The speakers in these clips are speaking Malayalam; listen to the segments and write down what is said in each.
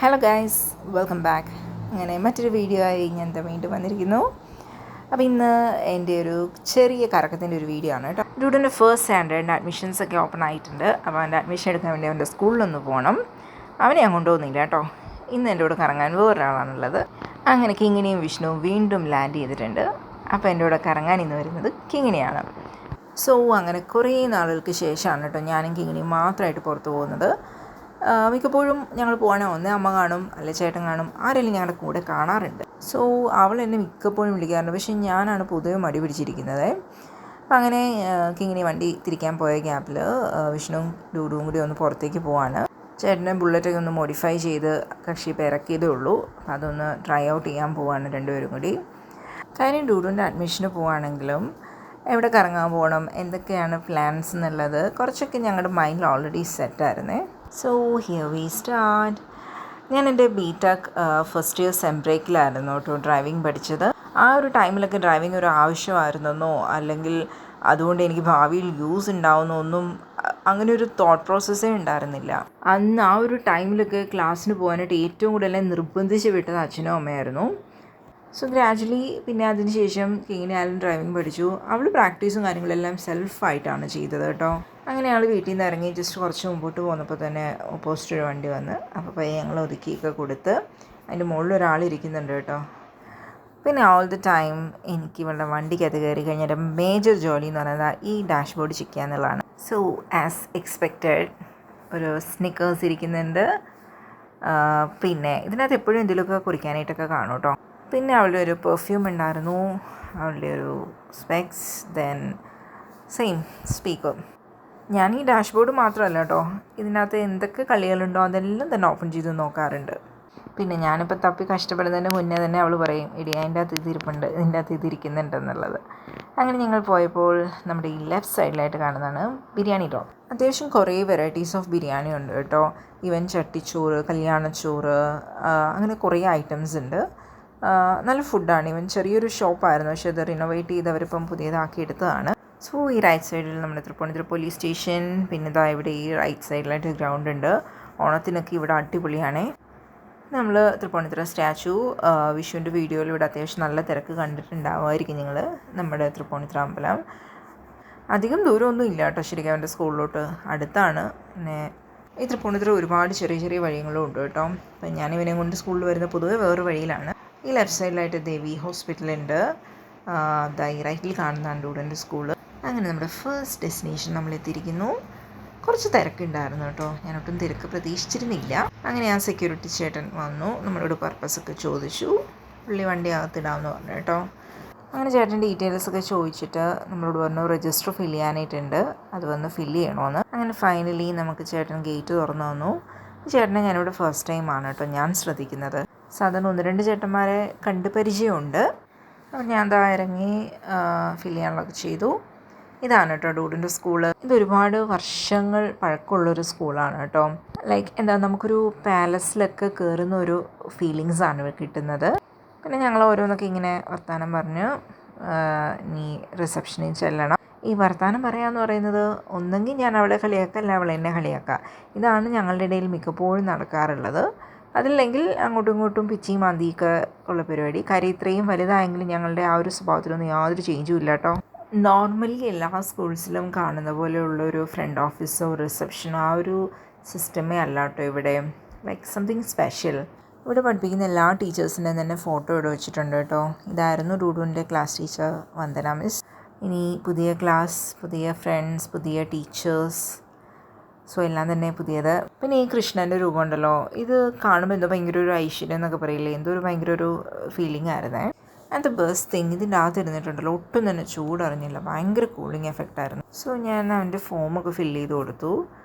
Hello guys, welcome back. അങ്ങനെ മറ്റൊരു വീഡിയോ ആയി ഞാൻ വീണ്ടും വന്നിരിക്കുന്നു. അപ്പോൾ ഇന്ന് എൻ്റെ ഒരു ചെറിയ കറക്കത്തിൻ്റെ ഒരു വീഡിയോ ആണ് കേട്ടോ. ഡ്യൂഡിൻ്റെ ഫസ്റ്റ് സ്റ്റാൻഡേർഡിൻ്റെ അഡ്മിഷൻസ് ഒക്കെ ഓപ്പൺ ആയിട്ടുണ്ട്. അപ്പോൾ അവൻ്റെ അഡ്മിഷൻ എടുക്കാൻ വേണ്ടി അവൻ്റെ സ്കൂളിലൊന്ന് പോകണം. അവനെ ഞാൻ കൊണ്ടുപോകുന്നില്ല കേട്ടോ. ഇന്ന് എൻ്റെ കൂടെ കറങ്ങാൻ വേറൊരാളാണുള്ളത്. അങ്ങനെ കിങ്ങിണിയും വിഷ്ണുവും വീണ്ടും ലാൻഡ് ചെയ്തിട്ടുണ്ട്. അപ്പോൾ എൻ്റെ കൂടെ കറങ്ങാൻ ഇന്ന് വരുന്നത് കിങ്ങിണിയാണ്. സോ അങ്ങനെ കുറേ നാളുകൾക്ക് ശേഷമാണ് കേട്ടോ ഞാനും കിങ്ങിണിയും മാത്രമായിട്ട് പുറത്ത് പോകുന്നത്. മിക്കപ്പോഴും ഞങ്ങൾ പോകണമെങ്കിൽ ഒന്ന് അമ്മ കാണും, അല്ലെ ചേട്ടൻ കാണും, ആരെങ്കിലും ഞങ്ങളുടെ കൂടെ കാണാറുണ്ട്. സോ അവൾ എന്നെ മിക്കപ്പോഴും വിളിക്കാറുണ്ട്. പക്ഷേ ഞാനാണ് പൊതുവെ മടി പിടിച്ചിരിക്കുന്നത്. അപ്പം അങ്ങനെ കിങ്ങിണി വണ്ടി തിരിക്കാൻ പോയ ഗ്യാപ്പിൽ വിഷ്ണുവും ഡൂഡുവും കൂടി ഒന്ന് പുറത്തേക്ക് പോവാണ്. ചേട്ടനെ ബുള്ളറ്റൊക്കെ ഒന്ന് മോഡിഫൈ ചെയ്ത് കക്ഷി ഇപ്പോൾ ഇറക്കിയതേ ഉള്ളൂ. അപ്പം അതൊന്ന് ട്രൈ ഔട്ട് ചെയ്യാൻ പോവാണ് രണ്ടുപേരും കൂടി. കാര്യം ഡൂഡുവിൻ്റെ അഡ്മിഷന് പോവുകയാണെങ്കിലും എവിടെ കറങ്ങാൻ പോകണം, എന്തൊക്കെയാണ് പ്ലാൻസ് എന്നുള്ളത് കുറച്ചൊക്കെ ഞങ്ങളുടെ മൈൻഡിൽ ഓൾറെഡി സെറ്റായിരുന്നേ. So here we start. ഞാൻ എൻ്റെ ബിടെക് ഫസ്റ്റ് ഇയർ സെം ബ്രേക്കിലായിരുന്നു കേട്ടോ ഡ്രൈവിംഗ് പഠിച്ചത്. ആ ഒരു ടൈമിലൊക്കെ ഡ്രൈവിംഗ് ഒരു ആവശ്യമായിരുന്നെന്നോ അല്ലെങ്കിൽ അതുകൊണ്ട് എനിക്ക് ഭാവിയിൽ യൂസ് ഉണ്ടാവുന്നോ ഒന്നും അങ്ങനെ ഒരു തോട്ട് പ്രോസസ്സേ ഉണ്ടായിരുന്നില്ല. അന്ന് ആ ഒരു ടൈമിലൊക്കെ ക്ലാസ്സിന് പോകാനായിട്ട് ഏറ്റവും കൂടുതൽ നിർബന്ധിച്ച് വിട്ടത് അച്ഛനും അമ്മയായിരുന്നു. സോ ഗ്രാജുവലി പിന്നെ അതിന് ശേഷം കിങ്ങിണി ആയാലും ഡ്രൈവിംഗ് പഠിച്ചു. അവൾ പ്രാക്ടീസും കാര്യങ്ങളെല്ലാം സെൽഫായിട്ടാണ് ചെയ്തത് കേട്ടോ. അങ്ങനെ ഞങ്ങൾ വീട്ടിൽ നിന്ന് ഇറങ്ങി ജസ്റ്റ് കുറച്ച് മുമ്പോട്ട് പോന്നപ്പോൾ തന്നെ ഓപ്പോസിറ്റ് ഒരു വണ്ടി വന്ന്. അപ്പോൾ പയ്യെ ഞങ്ങൾ ഒതുക്കിയൊക്കെ കൊടുത്ത് അതിൻ്റെ മുകളിൽ ഒരാൾ ഇരിക്കുന്നുണ്ട് കേട്ടോ. പിന്നെ ഓൾ ദ ടൈം എനിക്ക് ഇവളുടെ വണ്ടിക്കകത്ത് കയറി കഴിഞ്ഞാൽ മേജർ ജോലി എന്ന് പറയുന്നത് ഈ ഡാഷ്ബോർഡ് ചെക്ക് ചെയ്യുക എന്നുള്ളതാണ്. സോ ആസ് എക്സ്പെക്റ്റഡ് ഒരു സ്നിക്കേഴ്സ് ഇരിക്കുന്നുണ്ട്. പിന്നെ ഇതിനകത്ത് എപ്പോഴും എന്തെങ്കിലുമൊക്കെ കുറിക്കാനായിട്ടൊക്കെ കാണും കേട്ടോ. പിന്നെ അവളുടെ ഒരു പെർഫ്യൂം ഉണ്ടായിരുന്നു, അവളുടെ ഒരു സ്പെക്സ്, ദെൻ സെയിം സ്പീക്കർ. ഞാൻ ഈ ഡാഷ്ബോർഡ് മാത്രമല്ല കേട്ടോ, ഇതിനകത്ത് എന്തൊക്കെ കളികളുണ്ടോ അതെല്ലാം തന്നെ ഓപ്പൺ ചെയ്ത് നോക്കാറുണ്ട്. പിന്നെ ഞാനിപ്പോൾ തപ്പി കഷ്ടപ്പെടുന്നതിന് മുന്നേ തന്നെ അവൾ പറയും, ഇടി അതിൻ്റെ അകത്ത് ഇതിരിപ്പുണ്ട്, ഇതിൻ്റെ അകത്ത് ഇതിരിക്കുന്നുണ്ടെന്നുള്ളത്. അങ്ങനെ ഞങ്ങൾ പോയപ്പോൾ നമ്മുടെ ഈ ലെഫ്റ്റ് സൈഡിലായിട്ട് കാണുന്നതാണ് ബിരിയാണി ഡ്രോപ്പ്. അത്യാവശ്യം കുറേ വെറൈറ്റീസ് ഓഫ് ബിരിയാണി ഉണ്ട് കേട്ടോ. ഈവൻ ചട്ടിച്ചോറ്, കല്യാണച്ചോറ്, അങ്ങനെ കുറേ ഐറ്റംസ് ഉണ്ട്. നല്ല ഫുഡാണ്. ഈവൻ ചെറിയൊരു ഷോപ്പായിരുന്നു, പക്ഷേ അത് റിനോവേറ്റ് ചെയ്ത് അവരിപ്പം പുതിയതാക്കി എടുത്തതാണ്. സോ ഈ റൈറ്റ് സൈഡിൽ നമ്മുടെ തൃപ്പൂണിത്തുറ പോലീസ് സ്റ്റേഷൻ, പിന്നെ ഇതാ ഇവിടെ ഈ റൈറ്റ് സൈഡിലായിട്ട് ഗ്രൗണ്ട് ഉണ്ട്. ഓണത്തിനൊക്കെ ഇവിടെ അടിപൊളിയാണേ. നമ്മൾ തൃപ്പൂണിത്തുറ സ്റ്റാച്ചു വിഷുവിൻ്റെ വീഡിയോയിൽ ഇവിടെ അത്യാവശ്യം നല്ല തിരക്ക് കണ്ടിട്ടുണ്ടാവുമായിരിക്കും നിങ്ങൾ. നമ്മുടെ തൃപ്പൂണിത്തുറ അമ്പലം അധികം ദൂരമൊന്നും ഇല്ല കേട്ടോ, ശരിക്കും അവൻ്റെ സ്കൂളിലോട്ട് അടുത്താണ്. പിന്നെ ഈ തൃപ്പൂണിത്തുറ ഒരുപാട് ചെറിയ ചെറിയ വഴികളും ഉണ്ട് കേട്ടോ. അപ്പം ഞാനിവനെ കൊണ്ട് സ്കൂളിൽ വരുന്ന പൊതുവെ വേറൊരു വഴിയിലാണ്. ഈ ലെഫ്റ്റ് സൈഡിലായിട്ട് ദേവി ഹോസ്പിറ്റലുണ്ട്. ഈ റൈറ്റിൽ കാണുന്നതാണ് ഡൂഡൻ്റെ സ്കൂള്. അങ്ങനെ നമ്മുടെ ഫസ്റ്റ് ഡെസ്റ്റിനേഷൻ നമ്മൾ എത്തിയിരിക്കുന്നു. കുറച്ച് തിരക്കുണ്ടായിരുന്നു കേട്ടോ, ഞാനൊട്ടും തിരക്ക് പ്രതീക്ഷിച്ചിരുന്നില്ല. അങ്ങനെ ആ സെക്യൂരിറ്റി ചേട്ടൻ വന്നു, നമ്മളോട് പർപ്പസൊക്കെ ചോദിച്ചു. പുള്ളി വണ്ടി അകത്തിടാമെന്ന് പറഞ്ഞു കേട്ടോ. അങ്ങനെ ചേട്ടൻ ഡീറ്റെയിൽസൊക്കെ ചോദിച്ചിട്ട് നമ്മളോട് പറഞ്ഞു രജിസ്റ്റർ ഫില്ല് ചെയ്യാനായിട്ടുണ്ട്, അത് വന്ന് ഫില്ല് ചെയ്യണമെന്ന്. അങ്ങനെ ഫൈനലി നമുക്ക് ചേട്ടൻ ഗേറ്റ് തുറന്നു തന്നു. ചേട്ടനെ ഞാനിവിടെ ഫസ്റ്റ് ടൈമാണ് കേട്ടോ ഞാൻ ശ്രദ്ധിക്കുന്നത്. സാധാരണ 1-2 ചേട്ടന്മാരെ കണ്ട് പരിചയമുണ്ട്. അപ്പോൾ ഞാൻ ദാ ഇറങ്ങി ഫില്ല് ചെയ്യാനുള്ളതൊക്കെ ചെയ്തു. ഇതാണ് കേട്ടോ ഡൂഡിൻ്റെ സ്കൂള്. ഇതൊരുപാട് വർഷങ്ങൾ പഴക്കമുള്ളൊരു സ്കൂളാണ് കേട്ടോ. ലൈക്ക് എന്താ, നമുക്കൊരു പാലസിലൊക്കെ കയറുന്ന ഒരു ഫീലിങ്സാണ് കിട്ടുന്നത്. പിന്നെ ഞങ്ങൾ ഓരോന്നൊക്കെ ഇങ്ങനെ വർത്തമാനം പറഞ്ഞ് ഇനി റിസപ്ഷനിൽ ചെല്ലണം. ഈ വർത്തമാനം പറയാമെന്ന് പറയുന്നത് ഒന്നെങ്കിൽ ഞാൻ അവളെ കളിയാക്കുക, അല്ല അവളെ എന്നെ കളിയാക്കുക. ഇതാണ് ഞങ്ങളുടെ ഇടയിൽ മിക്കപ്പോഴും നടക്കാറുള്ളത്. അതില്ലെങ്കിൽ അങ്ങോട്ടും ഇങ്ങോട്ടും പിച്ചിയും മാന്തിയൊക്കെ ഉള്ള പരിപാടി. കാര്യം ഇത്രയും വലുതായെങ്കിലും ഞങ്ങളുടെ ആ ഒരു സ്വഭാവത്തിലൊന്നും യാതൊരു ചേഞ്ചും ഇല്ല കേട്ടോ. നോർമലി എല്ലാ സ്കൂൾസിലും കാണുന്ന പോലെയുള്ളൊരു ഫ്രണ്ട് ഓഫീസോ റിസപ്ഷനോ ആ ഒരു സിസ്റ്റമേ അല്ല കേട്ടോ ഇവിടെ. Like something special. ഇവിടെ പഠിപ്പിക്കുന്ന എല്ലാ ടീച്ചേഴ്സിൻ്റെയും തന്നെ ഫോട്ടോ ഇവിടെ വെച്ചിട്ടുണ്ട് കേട്ടോ. ഇതായിരുന്നു ഡൂഡുവിൻ്റെ ക്ലാസ് ടീച്ചർ വന്ദന മിസ്. ഇനി പുതിയ ക്ലാസ്, പുതിയ ഫ്രണ്ട്സ്, പുതിയ ടീച്ചേഴ്സ്, സോ എല്ലാം തന്നെ പുതിയത്. പിന്നെ ഈ കൃഷ്ണൻ്റെ രൂപം ഉണ്ടല്ലോ, ഇത് കാണുമ്പോൾ എന്തോ ഭയങ്കര ഒരു ഐശ്വര്യം എന്നൊക്കെ പറയില്ലേ, എന്തോ ഒരു ഭയങ്കര ഒരു ഫീലിംഗ് ആയിരുന്നേ. ആൻഡ് ദ ബെസ്റ്റ് തിങ്, ഇതിൻ്റെ അകത്ത് ഇരുന്നിട്ടുണ്ടല്ലോ ഒട്ടും തന്നെ ചൂടറിഞ്ഞില്ല, ഭയങ്കര കൂളിംഗ് എഫക്റ്റ് ആയിരുന്നു. സോ ഞാൻ അവൻ്റെ ഫോമൊക്കെ ഫില്ല് ചെയ്ത് കൊടുത്തു.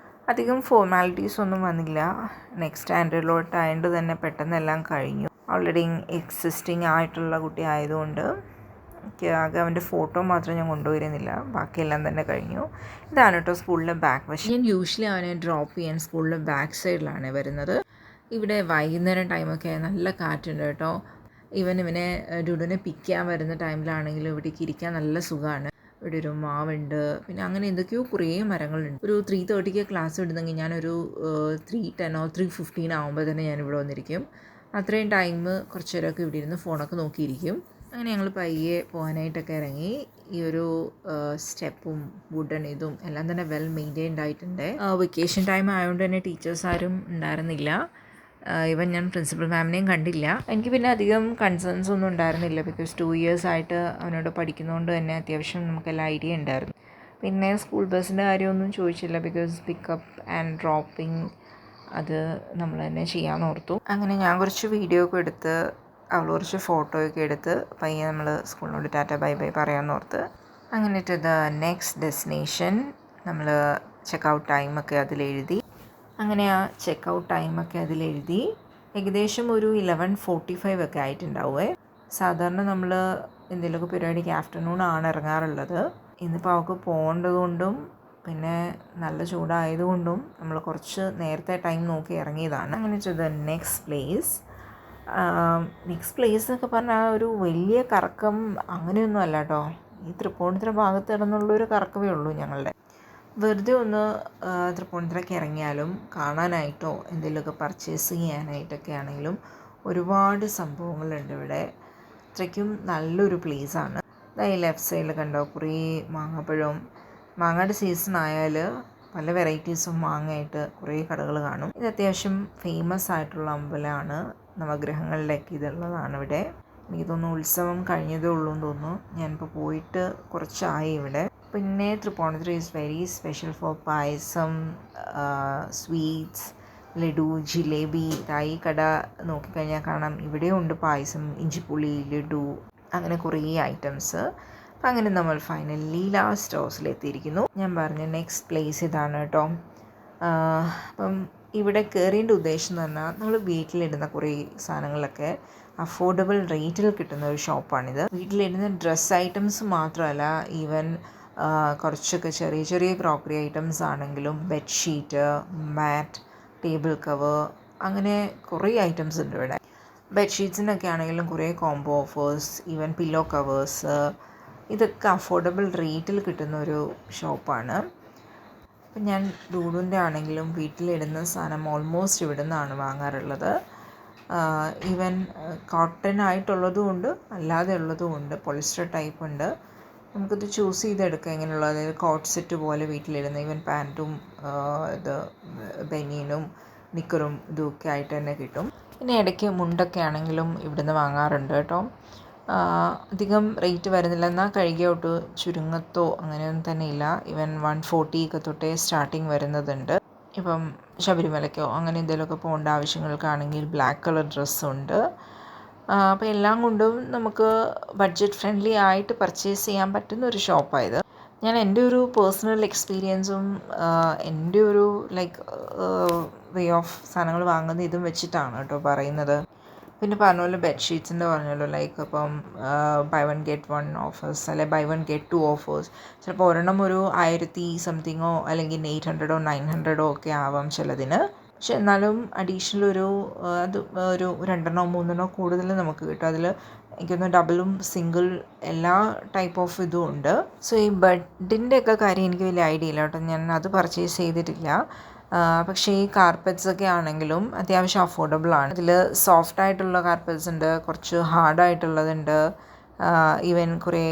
അധികം ഫോർമാലിറ്റീസ് ഒന്നും വന്നില്ല. നെക്സ്റ്റ് സ്റ്റാൻഡേർഡിലോട്ടായതുകൊണ്ട് തന്നെ പെട്ടെന്ന് എല്ലാം കഴിഞ്ഞു. ഓൾറെഡി എക്സിസ്റ്റിംഗ് ആയിട്ടുള്ള കുട്ടി ആയതുകൊണ്ട് എനിക്ക് ആകെ അവൻ്റെ ഫോട്ടോ മാത്രം ഞാൻ കൊണ്ടുവരുന്നില്ല, ബാക്കിയെല്ലാം തന്നെ കഴിഞ്ഞു. ഇതാണ് കേട്ടോ സ്കൂളിലെ ബാക്ക് വശം. ഞാൻ യൂഷ്വലി അവനെ ഡ്രോപ്പ് ചെയ്യാൻ സ്കൂളിലെ ബാക്ക് സൈഡിലാണ് വരുന്നത്. ഇവിടെ വൈകുന്നേരം ടൈമൊക്കെ നല്ല കാറ്റുണ്ട് കേട്ടോ. ഇവനെ ഡുഡുവിനെ പിക്ക് ചെയ്യാൻ വരുന്ന ടൈമിലാണെങ്കിലും ഇവിടേക്ക് ഇരിക്കാൻ നല്ല സുഖമാണ്. ഇവിടെ ഒരു മാവുണ്ട്, പിന്നെ അങ്ങനെ എന്തൊക്കെയോ കുറേ മരങ്ങളുണ്ട്. ഒരു 3:30 ക്ലാസ് വിടുന്നെങ്കിൽ ഞാനൊരു 3:10 3:15 ആകുമ്പോൾ തന്നെ ഞാനിവിടെ വന്നിരിക്കും. അത്രയും ടൈം കുറച്ച് നേരമൊക്കെ ഇവിടെ ഇരുന്ന് ഫോണൊക്കെ നോക്കിയിരിക്കും. അങ്ങനെ ഞങ്ങൾ പയ്യെ പോകാനായിട്ടൊക്കെ ഇറങ്ങി. ഈ ഒരു സ്റ്റെപ്പും വുഡൻ ഇതും എല്ലാം തന്നെ വെൽ മെയിൻറ്റെയിൻഡ് ആയിട്ടുണ്ട്. വെക്കേഷൻ ടൈം ആയതുകൊണ്ട് തന്നെ ടീച്ചേഴ്സ് ആരും ഉണ്ടായിരുന്നില്ല. ഈവൻ ഞാൻ പ്രിൻസിപ്പൽ മാമിനെയും കണ്ടില്ല. എനിക്ക് പിന്നെ അധികം കൺസേൺസ് ഒന്നും ഉണ്ടായിരുന്നില്ല, ബിക്കോസ് 2 years ആയിട്ട് അവനോട് പഠിക്കുന്നതുകൊണ്ട് തന്നെ അത്യാവശ്യം നമുക്കെല്ലാം ഐഡിയ ഉണ്ടായിരുന്നു. പിന്നെ സ്കൂൾ ബസ്സിൻ്റെ കാര്യമൊന്നും ചോദിച്ചില്ല, ബിക്കോസ് പിക്കപ്പ് ആൻഡ് ഡ്രോപ്പിംഗ് അത് നമ്മൾ തന്നെ ചെയ്യാമെന്ന് ഓർത്തു. അങ്ങനെ ഞാൻ കുറച്ച് വീഡിയോ ഒക്കെ എടുത്ത് അവൾ കുറച്ച് ഫോട്ടോയൊക്കെ എടുത്ത് പയ്യെ നമ്മൾ സ്കൂളിനോട് ടാറ്റ ബൈ ബൈ പറയാമെന്ന് ഓർത്ത്. അങ്ങനെ ടു ദ നെക്സ്റ്റ് ഡെസ്റ്റിനേഷൻ. നമ്മൾ ചെക്കൗട്ട് ടൈമൊക്കെ അതിലെഴുതി. അങ്ങനെ ആ ചെക്കൗട്ട് ടൈമൊക്കെ അതിലെഴുതി. ഏകദേശം ഒരു 11:45 ഒക്കെ ആയിട്ടുണ്ടാവുമേ. സാധാരണ നമ്മൾ എന്തെങ്കിലുമൊക്കെ പരിപാടിക്ക് ആഫ്റ്റർനൂൺ ആണ് ഇറങ്ങാറുള്ളത്. ഇന്നിപ്പോൾ അവൾക്ക് പോകേണ്ടതുകൊണ്ടും പിന്നെ നല്ല ചൂടായതുകൊണ്ടും നമ്മൾ കുറച്ച് നേരത്തെ ടൈം നോക്കി ഇറങ്ങിയതാണ്. അങ്ങനെ to the next place. Next place എന്നൊക്കെ പറഞ്ഞാൽ ഒരു വലിയ കറക്കം അങ്ങനെയൊന്നും അല്ല കേട്ടോ. ഈ തൃപ്പൂണിത്തുറ ഭാഗത്ത് കിടന്നുള്ളൊരു കറക്കമേ ഉള്ളൂ ഞങ്ങളുടെ. വെറുതെ ഒന്ന് തൃപ്പൂണിത്തുറയ്ക്ക് ഇറങ്ങിയാലും കാണാനായിട്ടോ എന്തെങ്കിലുമൊക്കെ പർച്ചേസ് ചെയ്യാനായിട്ടൊക്കെ ആണെങ്കിലും ഒരുപാട് സംഭവങ്ങളുണ്ട് ഇവിടെ. അത്രയ്ക്കും നല്ലൊരു പ്ലേസാണ്. ഈ ലെഫ്റ്റ് സൈഡിൽ കണ്ടോ കുറേ മാങ്ങാപ്പഴവും. മാങ്ങയുടെ സീസൺ ആയാൽ പല വെറൈറ്റീസും മാങ്ങയായിട്ട് കുറേ കടകൾ കാണും. ഇത് അത്യാവശ്യം ഫേമസ് ആയിട്ടുള്ള അമ്പലമാണ്. നവഗ്രഹങ്ങളിലൊക്കെ ഇതുള്ളതാണ് ഇവിടെ. എനിക്ക് തോന്നുന്നു ഉത്സവം കഴിഞ്ഞതേ ഉള്ളൂ എന്ന് തോന്നുന്നു. ഞാനിപ്പോൾ പോയിട്ട് കുറച്ചായി ഇവിടെ. പിന്നെ Tripunithura is very special for payasam, sweets, laddu, jalebi. ഈ കട നോക്കിക്കഴിഞ്ഞാൽ കാണാം ഇവിടെയും ഉണ്ട് പായസം, ഇഞ്ചിപ്പുളി, ലഡു, അങ്ങനെ കുറേ ഐറ്റംസ്. അപ്പം അങ്ങനെ നമ്മൾ ഫൈനലി ലാസ്റ്റ് ഹൗസിലെത്തിയിരിക്കുന്നു. ഞാൻ പറഞ്ഞ നെക്സ്റ്റ് പ്ലേസ് ഇതാണ് കേട്ടോ. അപ്പം ഇവിടെ കയറിയതിൻ്റെ ഉദ്ദേശം എന്ന് പറഞ്ഞാൽ നമ്മൾ വീട്ടിലിടുന്ന കുറേ സാധനങ്ങളൊക്കെ അഫോർഡബിൾ റേറ്റിൽ കിട്ടുന്ന ഒരു ഷോപ്പാണിത്. വീട്ടിലിടുന്ന ഡ്രസ്സ് ഐറ്റംസ് മാത്രമല്ല, ഈവൻ കുറച്ചൊക്കെ ചെറിയ ചെറിയ ക്രോക്കറി ഐറ്റംസ് ആണെങ്കിലും ബെഡ്ഷീറ്റ്, മാറ്റ്, ടേബിൾ കവർ, അങ്ങനെ കുറേ ഐറ്റംസ് ഉണ്ട് ഇവിടെ. ബെഡ്ഷീറ്റ്സിനൊക്കെ ആണെങ്കിലും കുറേ combo offers, even pillow covers, ഇതൊക്കെ അഫോർഡബിൾ റേറ്റിൽ കിട്ടുന്ന ഒരു ഷോപ്പാണ്. അപ്പം ഞാൻ ഡൂഡുൻ്റെ ആണെങ്കിലും വീട്ടിലിടുന്ന സാധനം ഓൾമോസ്റ്റ് ഇവിടെ നിന്നാണ് വാങ്ങാറുള്ളത്. ഈവൻ കോട്ടൺ ആയിട്ടുള്ളതും ഉണ്ട്, അല്ലാതെ ഉള്ളതും ഉണ്ട്, പോളിസ്റ്റർ ടൈപ്പ് ഉണ്ട്. നമുക്കിത് ചൂസ് ചെയ്തെടുക്കാം എങ്ങനെയുള്ളത്. അതായത് കോട്ട് സെറ്റ് പോലെ വീട്ടിലിടുന്ന ഈവൻ പാൻറ്റും ഇത് ബനിയനും നിക്കറും ഇതൊക്കെ ആയിട്ട് തന്നെ കിട്ടും. പിന്നെ ഇടയ്ക്ക് മുണ്ടൊക്കെ ആണെങ്കിലും ഇവിടുന്ന് വാങ്ങാറുണ്ട് കേട്ടോ. അധികം റേറ്റ് വരുന്നില്ല, എന്നാൽ കഴുകിയോട്ട് ചുരുങ്ങത്തോ അങ്ങനെയൊന്നും തന്നെ ഇല്ല. ഈവൻ 140 ഒക്കെ തൊട്ടേ സ്റ്റാർട്ടിങ് വരുന്നതുണ്ട്. ഇപ്പം ശബരിമലയ്ക്കോ അങ്ങനെ എന്തെങ്കിലുമൊക്കെ പോകേണ്ട ആവശ്യങ്ങൾക്കാണെങ്കിൽ ബ്ലാക്ക് കളർ ഡ്രസ്സുണ്ട്. അപ്പോൾ എല്ലാം കൊണ്ടും നമുക്ക് ബഡ്ജറ്റ് ഫ്രണ്ട്ലി ആയിട്ട് പർച്ചേസ് ചെയ്യാൻ പറ്റുന്ന ഒരു ഷോപ്പായത്. ഞാൻ എൻ്റെ ഒരു പേഴ്സണൽ എക്സ്പീരിയൻസും എൻ്റെ ഒരു വേ ഓഫ് സാധനങ്ങൾ വാങ്ങുന്ന ഇതും വെച്ചിട്ടാണ് കേട്ടോ പറയുന്നത്. പിന്നെ പറഞ്ഞ പോലെ ബെഡ്ഷീറ്റ്സിൻ്റെ പറഞ്ഞല്ലോ, ഇപ്പം ബൈ 1 get 1 ഓഫേഴ്സ്, അല്ലെങ്കിൽ ബൈ 1 get 2 ഓഫേഴ്സ്. ചിലപ്പോൾ ഒരെണ്ണം ഒരു 1000 സംതിങ്ങോ അല്ലെങ്കിൽ 800 900 ഒക്കെ ആവാം ചിലതിന്. പക്ഷെ എന്നാലും അഡീഷണൽ അത് ഒരു 2 3 കൂടുതൽ നമുക്ക് കിട്ടും. അതിൽ എനിക്കൊന്ന് ഡബിളും സിംഗിൾ എല്ലാ ടൈപ്പ് ഓഫ് ഇതും ഉണ്ട്. സോ ഈ ബെഡിൻ്റെ ഒക്കെ കാര്യം എനിക്ക് വലിയ ഐഡിയ ഇല്ല കേട്ടോ, ഞാൻ അത് പർച്ചേസ് ചെയ്തിട്ടില്ല. പക്ഷേ ഈ കാർപ്പറ്റ്സൊക്കെ ആണെങ്കിലും അത്യാവശ്യം അഫോർഡബിളാണ്. ഇതിൽ സോഫ്റ്റായിട്ടുള്ള കാർപ്പറ്റ്സ് ഉണ്ട്, കുറച്ച് ഹാർഡായിട്ടുള്ളതുണ്ട്, ഈവൻ കുറേ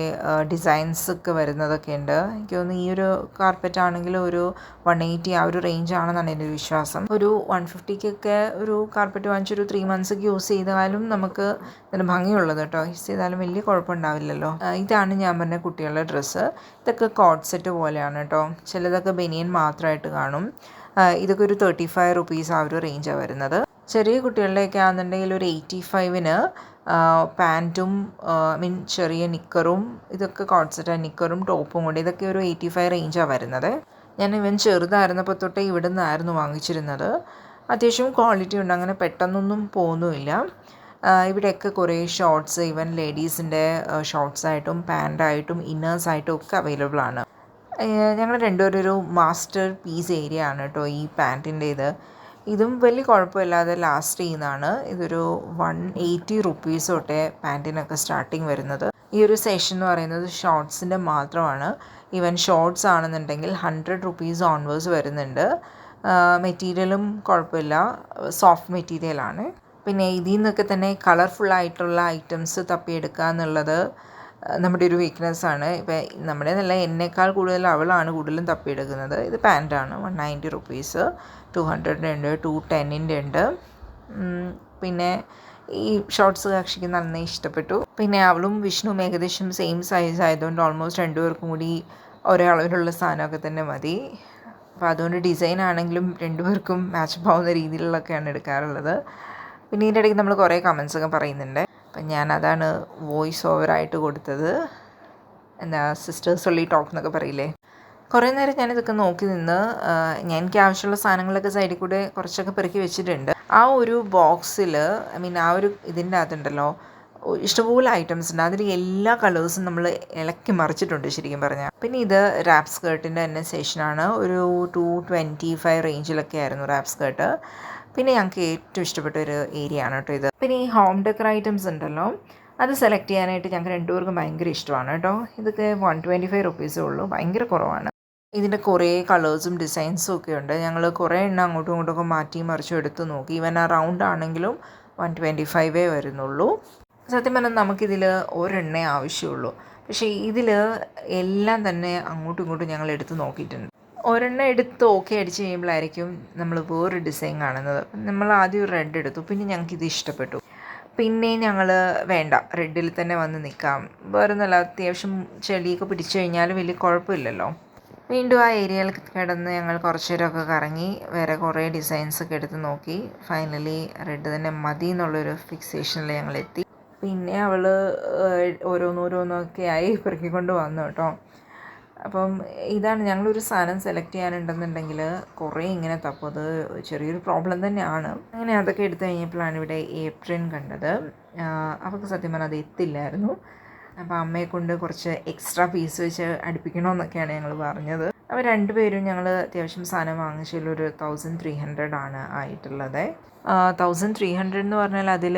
ഡിസൈൻസൊക്കെ വരുന്നതൊക്കെ ഉണ്ട്. എനിക്ക് തോന്നുന്നു ഈ ഒരു കാർപ്പറ്റ് ആണെങ്കിൽ ഒരു 180 ആ ഒരു റേഞ്ചാണെന്നാണ് എൻ്റെ ഒരു വിശ്വാസം. ഒരു 150 ഒരു കാർപ്പറ്റ് വാങ്ങിച്ചൊരു 3 months യൂസ് ചെയ്താലും നമുക്ക് നല്ല ഭംഗിയുള്ളത് കേട്ടോ. യൂസ് ചെയ്താലും വലിയ കുഴപ്പമുണ്ടാവില്ലല്ലോ. ഇതാണ് ഞാൻ പറഞ്ഞ കുട്ടികളുടെ ഡ്രസ്സ്. ഇതൊക്കെ കോട്ട് സെറ്റ് പോലെയാണ് കേട്ടോ. ചിലതൊക്കെ ബനിയൻ മാത്രമായിട്ട് കാണും. ഇതൊക്കെ ഒരു 35 rupees ആ ഒരു റേഞ്ചാണ് വരുന്നത്. ചെറിയ കുട്ടികളുടെയൊക്കെ ആണെന്നുണ്ടെങ്കിൽ ഒരു 85-ന് പാൻറ്റും ചെറിയ നിക്കറും, ഇതൊക്കെ കോട്ട് സെറ്റാണ്, നിക്കറും ടോപ്പും കൂടി ഇതൊക്കെ ഒരു 85 റേഞ്ചാണ് വരുന്നത്. ഞാൻ ഇവൻ ചെറുതായിരുന്നപ്പോൾ തൊട്ടേ ഇവിടെ നിന്നായിരുന്നു വാങ്ങിച്ചിരുന്നത്. അത്യാവശ്യം ക്വാളിറ്റി ഉണ്ട്, അങ്ങനെ പെട്ടെന്നൊന്നും പോകുന്നുമില്ല. ഇവിടെയൊക്കെ കുറേ ഷോർട്ട്സ്, ഈവൻ ലേഡീസിൻ്റെ ഷോർട്ട്സായിട്ടും പാൻറ്റായിട്ടും ഇന്നേഴ്സായിട്ടും ഒക്കെ അവൈലബിൾ ആണ്. ഞങ്ങൾ രണ്ടുപേരും ഒരു മാസ്റ്റർ പീസ് ഏരിയ ആണ് കേട്ടോ ഈ പാൻറ്റിൻ്റെ ഇത്. ഇതും വലിയ കുഴപ്പമില്ലാതെ ലാസ്റ്റ് ചെയ്യുന്നതാണ്. ഇതൊരു 180 റുപ്പീസ് തൊട്ടേ പാൻറ്റിനൊക്കെ സ്റ്റാർട്ടിങ് വരുന്നത്. ഈ ഒരു സെഷൻ എന്ന് പറയുന്നത് ഷോർട്സിൻ്റെ മാത്രമാണ്. ഈവൻ ഷോർട്സ് ആണെന്നുണ്ടെങ്കിൽ 100 റുപ്പീസ് ഓൺവേഴ്സ് വരുന്നുണ്ട്. മെറ്റീരിയലും കുഴപ്പമില്ല, സോഫ്റ്റ് മെറ്റീരിയലാണ്. പിന്നെ ഇതിൽ നിന്നൊക്കെ തന്നെ കളർഫുള്ളായിട്ടുള്ള ഐറ്റംസ് തപ്പിയെടുക്കുക എന്നുള്ളത് നമ്മുടെ ഒരു വീക്ക്നെസ്സാണ്. ഇപ്പം നമ്മുടെ നല്ല എന്നേക്കാൾ കൂടുതൽ അവളാണ് കൂടുതലും തപ്പിയെടുക്കുന്നത്. ഇത് പാൻറ്റാണ്, 190 റുപ്പീസ്, 200 ഉണ്ട്, 210 ഉണ്ട്. പിന്നെ ഈ ഷോർട്സ് കക്ഷിക്ക് നന്നായി ഇഷ്ടപ്പെട്ടു. പിന്നെ അവളും വിഷ്ണുവും ഏകദേശം സെയിം സൈസ് ആയതുകൊണ്ട് ഓൾമോസ്റ്റ് രണ്ടുപേർക്കും കൂടി ഒരേ അളവിലുള്ള സാധനമൊക്കെ തന്നെ മതി. അപ്പോൾ അതുകൊണ്ട് ഡിസൈൻ ആണെങ്കിലും രണ്ടുപേർക്കും മാച്ചപ്പ് ആവുന്ന രീതിയിലുള്ളതൊക്കെയാണ് എടുക്കാറുള്ളത്. പിന്നെ ഇതിൻ്റെ ഇടയ്ക്ക് നമ്മൾ കുറേ കമൻസൊക്കെ പറയുന്നുണ്ട്. അപ്പം ഞാനതാണ് വോയിസ് ഓവറായിട്ട് കൊടുത്തത്. എന്താ സിസ്റ്റേഴ്സ് ഒള്ളി ടോക്ക് എന്നൊക്കെ പറയില്ലേ. കുറേ നേരം ഞാനിതൊക്കെ നോക്കി നിന്ന് എനിക്ക് ആവശ്യമുള്ള സാധനങ്ങളൊക്കെ സൈഡിൽ കൂടെ കുറച്ചൊക്കെ പെറുക്കി വെച്ചിട്ടുണ്ട്. ആ ഒരു ബോക്സിൽ ആ ഒരു ഇതിൻ്റെ അകത്തുണ്ടല്ലോ ഇഷ്ടംപോലെ ഐറ്റംസ് ഉണ്ട്. അതിൽ എല്ലാ കളേഴ്സും നമ്മൾ ഇളക്കി മറിച്ചിട്ടുണ്ട് ശരിക്കും പറഞ്ഞാൽ. പിന്നെ ഇത് റാപ്പ് സ്കേർട്ടിൻ്റെ തന്നെ സെഷനാണ്. ഒരു 225 റേഞ്ചിലൊക്കെ ആയിരുന്നു റാപ്പ് സ്കേർട്ട്. പിന്നെ ഞങ്ങൾക്ക് ഏറ്റവും ഇഷ്ടപ്പെട്ട ഒരു ഏരിയ ആണ് കേട്ടോ ഇത്. പിന്നെ ഈ ഹോം ഡെക്കർ ഐറ്റംസ് ഉണ്ടല്ലോ, അത് സെലക്ട് ചെയ്യാനായിട്ട് ഞങ്ങൾക്ക് രണ്ടുപേർക്കും ഭയങ്കര ഇഷ്ടമാണ് കേട്ടോ. ഇതൊക്കെ 125 റുപ്പീസേ ഉള്ളൂ, ഭയങ്കര കുറവാണ്. ഇതിൻ്റെ കുറേ കളേഴ്സും ഡിസൈൻസും ഒക്കെ ഉണ്ട്. ഞങ്ങൾ കുറേ എണ്ണം അങ്ങോട്ടും ഇങ്ങോട്ടൊക്കെ മാറ്റി മറിച്ചും എടുത്ത് നോക്കി. ഈവൻ ആ റൗണ്ട് ആണെങ്കിലും 125 വരുന്നുള്ളൂ. സത്യം പറഞ്ഞാൽ നമുക്കിതിൽ ഒരെണ്ണേ ആവശ്യമുള്ളൂ. പക്ഷേ ഇതിൽ എല്ലാം തന്നെ അങ്ങോട്ടും ഇങ്ങോട്ടും ഞങ്ങൾ എടുത്ത് നോക്കിയിട്ടുണ്ട്. ഒരെണ്ണം എടുത്ത് ഓക്കെ അടിച്ച് കഴിയുമ്പോഴായിരിക്കും നമ്മൾ വേറൊരു ഡിസൈൻ കാണുന്നത്. നമ്മൾ ആദ്യം ഒരു റെഡ് എടുത്തു, പിന്നെ ഞങ്ങൾക്കിത് ഇഷ്ടപ്പെട്ടു. പിന്നെ ഞങ്ങൾ വേണ്ട, റെഡിൽ തന്നെ വന്ന് നിൽക്കാം, വേറെ നല്ല അത്യാവശ്യം ചെളിയൊക്കെ പിടിച്ചു കഴിഞ്ഞാൽ വലിയ കുഴപ്പമില്ലല്ലോ. വീണ്ടും ആ ഏരിയയിൽ കിടന്ന് ഞങ്ങൾ കുറച്ച് നേരമൊക്കെ കറങ്ങി വേറെ കുറേ ഡിസൈൻസൊക്കെ എടുത്ത് നോക്കി. ഫൈനലി റെഡ് തന്നെ മതി എന്നുള്ളൊരു ഫിക്സേഷനിൽ ഞങ്ങൾ എത്തി. പിന്നെ അവൾ ഓരോന്നോരോന്നൊക്കെ ആയി പെറുക്കിക്കൊണ്ട് വന്നു കേട്ടോ. അപ്പം ഇതാണ്, ഞങ്ങളൊരു സാധനം സെലക്ട് ചെയ്യാനുണ്ടെന്നുണ്ടെങ്കിൽ കുറേ ഇങ്ങനെ തപ്പും. അത് ചെറിയൊരു പ്രോബ്ലം തന്നെയാണ്. അങ്ങനെ അതൊക്കെ എടുത്തു കഴിഞ്ഞപ്പോഴാണ് ഇവിടെ ഏപ്രിൻ കണ്ടത്. അവൾക്ക് സത്യം പറഞ്ഞാൽ അത് എത്തില്ലായിരുന്നു. അപ്പോൾ അമ്മയെ കൊണ്ട് കുറച്ച് എക്സ്ട്രാ പീസ് വെച്ച് അടുപ്പിക്കണമെന്നൊക്കെയാണ് ഞങ്ങൾ പറഞ്ഞത്. അപ്പോൾ രണ്ടുപേരും ഞങ്ങൾ അത്യാവശ്യം സാധനം വാങ്ങിച്ചതിൽ ഒരു 1300 ആണ് ആയിട്ടുള്ളത്. 1300 എന്ന് പറഞ്ഞാൽ അതിൽ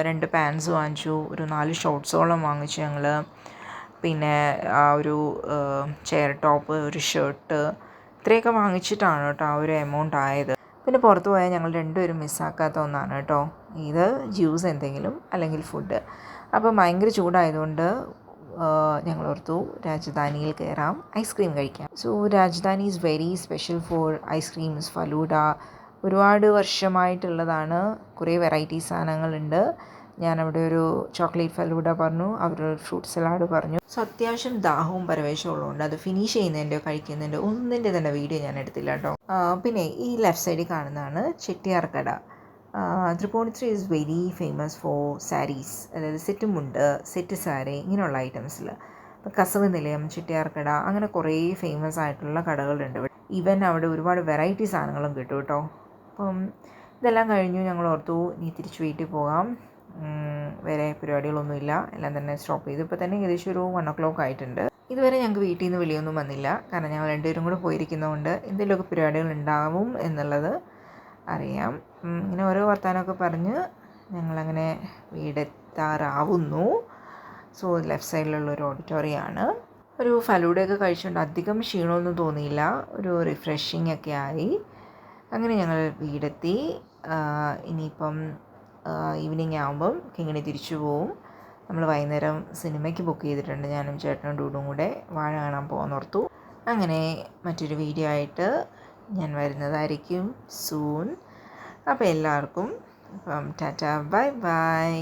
2 പാൻസ് വാങ്ങിച്ചു, ഒരു 4 ഷോർട്ട്സോളം വാങ്ങിച്ചു ഞങ്ങൾ. പിന്നെ ആ ഒരു ചെയർ ടോപ്പ്, ഒരു ഷർട്ട്, ഇത്രയൊക്കെ വാങ്ങിച്ചിട്ടാണ് കേട്ടോ ആ ഒരു എമൗണ്ട് ആയത്. പിന്നെ പുറത്ത് പോയാൽ ഞങ്ങൾ രണ്ടുപേരും മിസ്സാക്കാത്ത ഒന്നാണ് കേട്ടോ ഇത്, ജ്യൂസ് എന്തെങ്കിലും അല്ലെങ്കിൽ ഫുഡ്. അപ്പോൾ ഭയങ്കര ചൂടായതുകൊണ്ട് ഞങ്ങൾ ഓർത്തു രാജധാനിയിൽ കയറാം, ഐസ്ക്രീം കഴിക്കാം. So Rajadhani is very special for ice creams, falooda. ഒരുപാട് വർഷമായിട്ടുള്ളതാണ്. കുറേ വെറൈറ്റി സാധനങ്ങളുണ്ട്. ഞാനവിടെ ഒരു ചോക്ലേറ്റ് ഫലൂഡ പറഞ്ഞു, അവരൊരു ഫ്രൂട്ട് സലാഡ് പറഞ്ഞു. സോ അത്യാവശ്യം ദാഹവും പരവേശവും ഉള്ളതുകൊണ്ട് അത് ഫിനിഷ് ചെയ്യുന്നതിൻ്റെയോ കഴിക്കുന്നതിൻ്റെയോ ഒന്നിൻ്റെ തന്നെ വീഡിയോ ഞാൻ എടുത്തില്ല കേട്ടോ. പിന്നെ ഈ ലെഫ്റ്റ് സൈഡിൽ കാണുന്നതാണ് ചെട്ടിയാർക്കട. Tripunithura is very famous for sarees, അതായത് സെറ്റ് മുണ്ട്, സെറ്റ് സാരി, ഇങ്ങനെയുള്ള ഐറ്റംസിൽ. ഇപ്പം കസവ് നിലയം, ചെട്ടിയാർക്കട, അങ്ങനെ കുറേ ഫേമസ് ആയിട്ടുള്ള കടകളുണ്ട്. ഈവൻ അവിടെ ഒരുപാട് വെറൈറ്റി സാധനങ്ങളും കിട്ടും കേട്ടോ. അപ്പം ഇതെല്ലാം കഴിഞ്ഞു ഞങ്ങൾ ഓർത്തു ഇനി തിരിച്ച് വീട്ടിൽ പോകാം. വേറെ പരിപാടികളൊന്നുമില്ല, എല്ലാം തന്നെ സ്റ്റോപ്പ് ചെയ്തു. ഇപ്പോൾ തന്നെ ഏകദേശം ഒരു 1 o'clock ആയിട്ടുണ്ട്. ഇതുവരെ ഞങ്ങൾക്ക് വീട്ടിൽ നിന്ന് വിളിയൊന്നും വന്നില്ല, കാരണം ഞങ്ങൾ രണ്ടുപേരും കൂടെ പോയിരിക്കുന്നതുകൊണ്ട് എന്തെങ്കിലുമൊക്കെ പരിപാടികൾ ഉണ്ടാവും എന്നുള്ളത് അറിയാം. ഇങ്ങനെ ഓരോ വർത്തമാനമൊക്കെ പറഞ്ഞ് ഞങ്ങളങ്ങനെ വീടെത്താറാവുന്നു. So left സൈഡിലുള്ളൊരു ഓഡിറ്റോറിയമാണ്. ഒരു ഫലൂഡയൊക്കെ കഴിച്ചുകൊണ്ട് അധികം ക്ഷീണമൊന്നും തോന്നിയില്ല, ഒരു റിഫ്രഷിങ് ഒക്കെ ആയി. അങ്ങനെ ഞങ്ങൾ വീടെത്തി. ഇനിയിപ്പം ഈവനിങ് ആകുമ്പം കിങ്ങിണി തിരിച്ചു പോവും. നമ്മൾ വൈകുന്നേരം സിനിമയ്ക്ക് ബുക്ക് ചെയ്തിട്ടുണ്ട്, ഞാനും ചേട്ടനും ഡൂഡും കൂടെ. വാഴ കാണാൻ പോകാമെന്നോർത്തു. അങ്ങനെ മറ്റൊരു വീഡിയോ ആയിട്ട് ഞാൻ വരുന്നതായിരിക്കും സൂൺ. അപ്പോൾ എല്ലാവർക്കും ടാറ്റ, ബൈ ബൈ.